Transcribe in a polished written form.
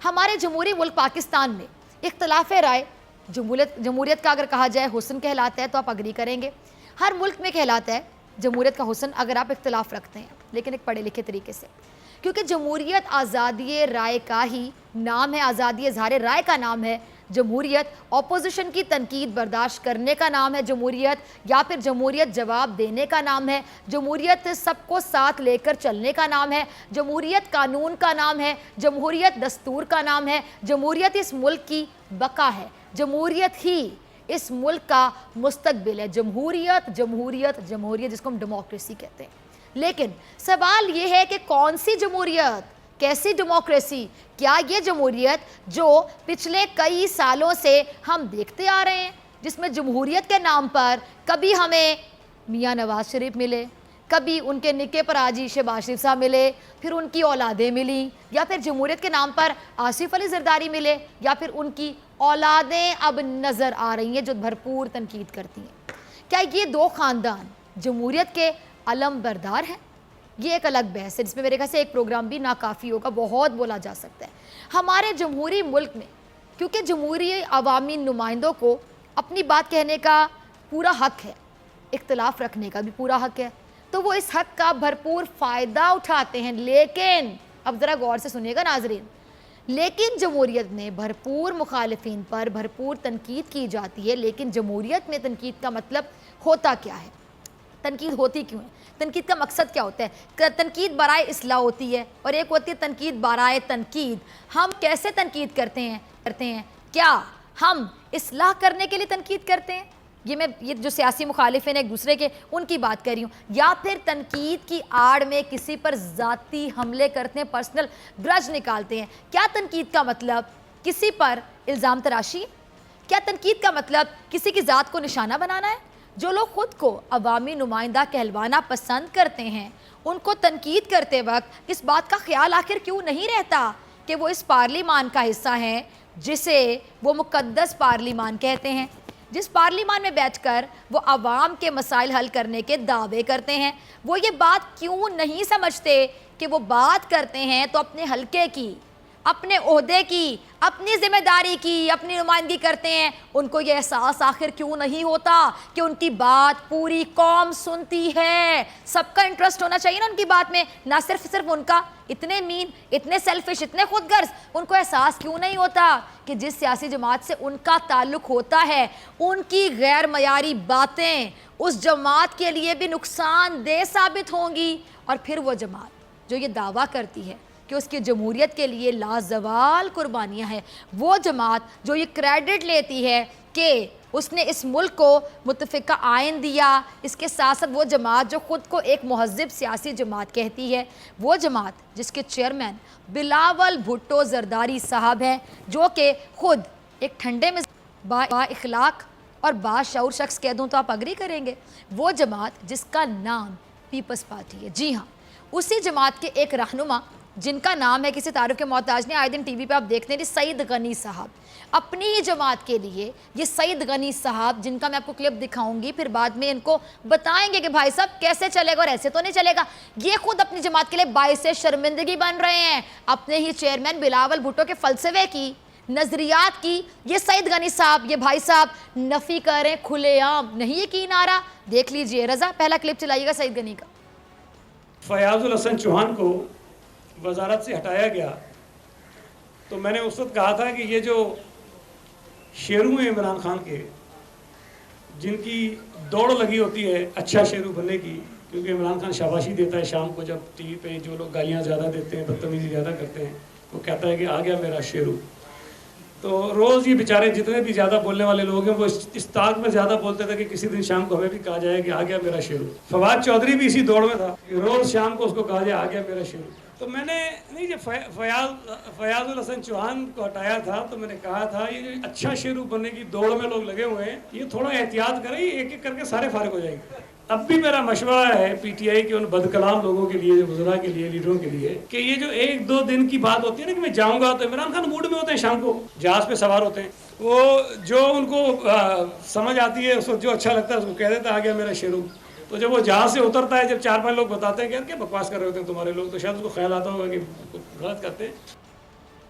ہمارے جمہوری ملک پاکستان میں اختلاف رائے جمہوریت کا اگر کہا جائے حسن کہلاتا ہے تو آپ اگری کریں گے. ہر ملک میں کہلاتا ہے جمہوریت کا حسن اگر آپ اختلاف رکھتے ہیں, لیکن ایک پڑھے لکھے طریقے سے, کیونکہ جمہوریت آزادی رائے کا ہی نام ہے, آزادی اظہار رائے کا نام ہے جمہوریت, اپوزیشن کی تنقید برداشت کرنے کا نام ہے جمہوریت, یا پھر جمہوریت جواب دینے کا نام ہے, جمہوریت سب کو ساتھ لے کر چلنے کا نام ہے, جمہوریت قانون کا نام ہے, جمہوریت دستور کا نام ہے, جمہوریت اس ملک کی بقا ہے, جمہوریت ہی اس ملک کا مستقبل ہے. جمہوریت جمہوریت جمہوریت جس کو ہم ڈیموکریسی کہتے ہیں. لیکن سوال یہ ہے کہ کون سی جمہوریت, کیسی ڈیموکریسی؟ کیا یہ جمہوریت جو پچھلے کئی سالوں سے ہم دیکھتے آ رہے ہیں, جس میں جمہوریت کے نام پر کبھی ہمیں میاں نواز شریف ملے, کبھی ان کے نکے پر حاجی شہباز شریف صاحب ملے, پھر ان کی اولادیں ملیں, یا پھر جمہوریت کے نام پر آصف علی زرداری ملے, یا پھر ان کی اولادیں اب نظر آ رہی ہیں جو بھرپور تنقید کرتی ہیں. کیا یہ دو خاندان جمہوریت کے علم بردار ہیں؟ یہ ایک الگ بحث ہے جس میں میرے خیال سے ایک پروگرام بھی ناکافی ہوگا, بہت بولا جا سکتا ہے. ہمارے جمہوری ملک میں کیونکہ جمہوری عوامی نمائندوں کو اپنی بات کہنے کا پورا حق ہے, اختلاف رکھنے کا بھی پورا حق ہے, تو وہ اس حق کا بھرپور فائدہ اٹھاتے ہیں. لیکن اب ذرا غور سے سنیے گا ناظرین, لیکن جمہوریت میں بھرپور مخالفین پر بھرپور تنقید کی جاتی ہے. لیکن جمہوریت میں تنقید کا مطلب ہوتا کیا ہے؟ تنقید ہوتی کیوں ہے؟ تنقید کا مقصد کیا ہوتا ہے؟ تنقید برائے اصلاح ہوتی ہے, اور ایک ہوتی ہے تنقید برائے تنقید. ہم کیسے تنقید کرتے ہیں؟ کیا ہم اصلاح کرنے کے لیے تنقید کرتے ہیں؟ یہ جو سیاسی مخالفین ایک دوسرے کے ان کی بات کر رہی ہوں, یا پھر تنقید کی آڑ میں کسی پر ذاتی حملے کرتے ہیں, پرسنل گرج نکالتے ہیں؟ کیا تنقید کا مطلب کسی پر الزام تراشی؟ کیا تنقید کا مطلب کسی کی ذات کو نشانہ بنانا ہے؟ جو لوگ خود کو عوامی نمائندہ کہلوانا پسند کرتے ہیں, ان کو تنقید کرتے وقت اس بات کا خیال آخر کیوں نہیں رہتا کہ وہ اس پارلیمان کا حصہ ہیں جسے وہ مقدس پارلیمان کہتے ہیں, جس پارلیمان میں بیٹھ کر وہ عوام کے مسائل حل کرنے کے دعوے کرتے ہیں؟ وہ یہ بات کیوں نہیں سمجھتے کہ وہ بات کرتے ہیں تو اپنے حلقے کی, اپنے عہدے کی, اپنی ذمہ داری کی, اپنی نمائندگی کرتے ہیں؟ ان کو یہ احساس آخر کیوں نہیں ہوتا کہ ان کی بات پوری قوم سنتی ہے؟ سب کا انٹرسٹ ہونا چاہیے نا ان کی بات میں, نہ صرف ان کا. اتنے مین, اتنے سیلفش, اتنے خود غرض, ان کو احساس کیوں نہیں ہوتا کہ جس سیاسی جماعت سے ان کا تعلق ہوتا ہے, ان کی غیر معیاری باتیں اس جماعت کے لیے بھی نقصان دہ ثابت ہوں گی؟ اور پھر وہ جماعت جو یہ دعویٰ کرتی ہے کہ اس کی جمہوریت کے لیے لازوال قربانیاں ہیں, وہ جماعت جو یہ کریڈٹ لیتی ہے کہ اس نے اس ملک کو متفقہ آئین دیا, اس کے ساتھ ساتھ وہ جماعت جو خود کو ایک مہذب سیاسی جماعت کہتی ہے, وہ جماعت جس کے چیئرمین بلاول بھٹو زرداری صاحب ہیں, جو کہ خود ایک ٹھنڈے میں با اخلاق اور باشعور شخص کہہ دوں تو آپ اگری کریں گے, وہ جماعت جس کا نام پیپلز پارٹی ہے. جی ہاں, اسی جماعت کے ایک رہنما جن کا نام ہے کسی تعارف کے محتاج نہیں, آئے دن ٹی وی پہ آپ دیکھتے ہیں, سعید غنی صاحب. اپنی ہی جماعت کے لیے یہ سعید غنی صاحب, جن کا میں آپ کو کلپ دکھاؤں گی, پھر بعد میں ان کو بتائیں گے کہ بھائی صاحب کیسے چلے گا اور ایسے تو نہیں چلے گا, یہ خود اپنی جماعت کے لیے باعث شرمندگی بن رہے ہیں. اپنے ہی چیئرمین بلاول بھٹو کے فلسفے کی, نظریات کی یہ سعید غنی صاحب, یہ بھائی صاحب نفی کریں کھلے عام, نہیں یقین آ رہا؟ دیکھ لیجئے. رضا پہلا کلپ چلائیے گا سعید غنی کا. فیاض الحسن چوہان کو وزارت سے ہٹایا گیا تو میں نے اس وقت کہا تھا کہ یہ جو شیرو ہیں عمران خان کے, جن کی دوڑ لگی ہوتی ہے اچھا شیرو بننے کی, کیونکہ عمران خان شاباشی دیتا ہے شام کو جب ٹی وی پہ جو لوگ گالیاں زیادہ دیتے ہیں, بدتمیزی زیادہ کرتے ہیں, وہ کہتا ہے کہ آ گیا میرا شیرو. تو روز یہ بیچارے جتنے بھی زیادہ بولنے والے لوگ ہیں وہ اس طاق میں زیادہ بولتے تھے کہ کسی دن شام کو ہمیں بھی کہا جائے کہ آ گیا میرا شیرو. فواد چودھری بھی اسی دوڑ میں تھا, روز شام کو اس کو کہا جائے آ گیا میرا شیرو. تو میں نے نہیں جب فیاض الحسن چوہان کو ہٹایا تھا تو میں نے کہا تھا یہ جو اچھا شیرو بننے کی دوڑ میں لوگ لگے ہوئے ہیں, یہ تھوڑا احتیاط کریں, ایک ایک کر کے سارے فارغ ہو جائیں گے. اب بھی میرا مشورہ ہے پی ٹی آئی کے ان بدکلام لوگوں کے لیے, جو وزراء کے لیے, لیڈروں کے لیے, کہ یہ جو ایک دو دن کی بات ہوتی ہے نا کہ میں جاؤں گا, تو عمران خان موڈ میں ہوتے ہیں, شام کو جہاز پہ سوار ہوتے ہیں, وہ جو ان کو سمجھ آتی ہے اس وقت جو اچھا لگتا ہے اس کو کہہ دیتا ہے آ گیا میرا شیرو. تو جب وہ جہاز سے اترتا ہے, جب 4-5 لوگ بتاتے ہیں کہ بکواس کر رہے ہوتے ہیں تمہارے لوگ, تو شاید اس کو خیال آتا ہوگا کہ غلط کرتے ہیں.